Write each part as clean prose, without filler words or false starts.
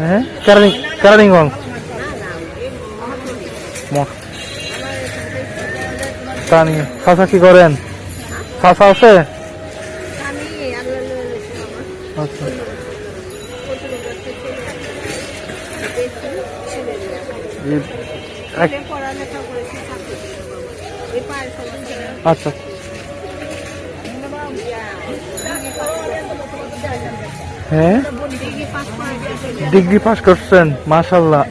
হ্যাঁ কারানিগঞ্জ চাচা কি করেন? চাচা আছে? আচ্ছা আচ্ছা হ্যাঁ ডিগ্রি পাস করছেন মাশাআল্লাহ।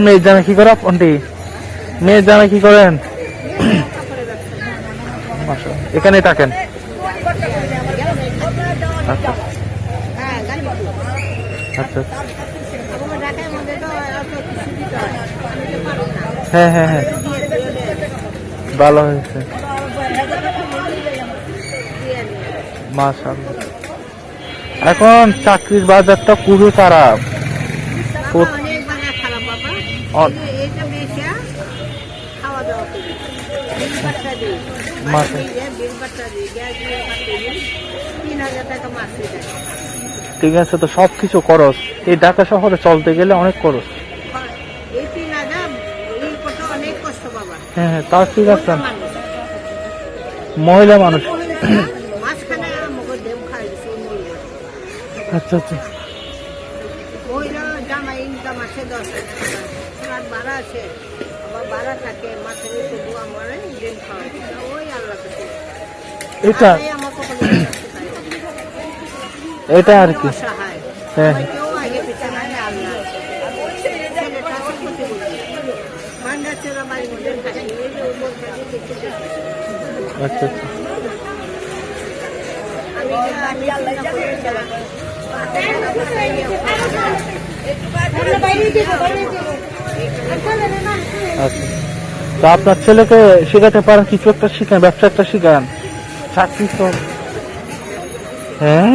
মেয়ের জানা কি করে আপনি? মেয়ের জানা কি করেন? এখানেই থাকেন? আচ্ছা আচ্ছা হ্যাঁ হ্যাঁ হ্যাঁ ভালো হয়েছে মাশাআল্লাহ। এখন চাকরির বাজারটা খুবই খারাপ। ঠিক আছে, তো সবকিছু খরচ। এই ঢাকা শহরে চলতে গেলে অনেক খরচ। হ্যাঁ হ্যাঁ তা ঠিক আছে, মহিলা মানুষ। আচ্ছা আচ্ছা এটা এটা আর কি। হ্যাঁ আচ্ছা আচ্ছা তা আপনার ছেলেকে শেখাতে পারেন, কিছু একটা শিখান, ব্যবসা একটা শিখান, চাকরি তো। হ্যাঁ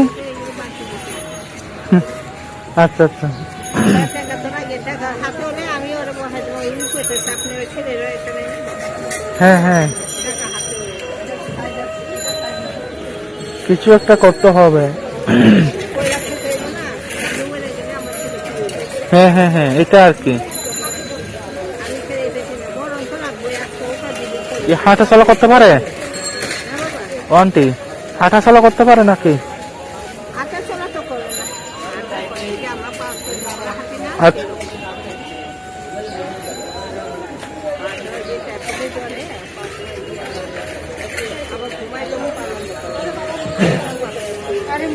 আচ্ছা আচ্ছা হ্যাঁ হ্যাঁ কিছু একটা করতে হবে। হ্যাঁ হ্যাঁ হ্যাঁ এটা আর কি। হাঁটা চলা করতে পারে আন্টি? হাঁটা চলা করতে পারে নাকি? আচ্ছা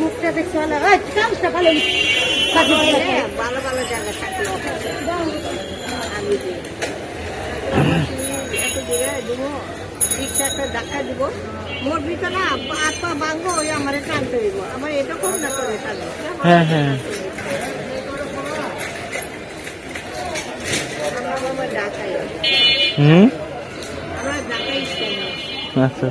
মুখটা দেখতে ভালো ভালো ভালো জায়গা থাকলে একটা ধাক্কা দিব, মোর ভিতরে না হাত পা ভাঙবো, ওই আমার টানতে দিব, আমার এটা কোন না করে টানবে। হ্যাঁ হ্যাঁ ঢাকায় হুম আমরা ঢাকায় আচ্ছা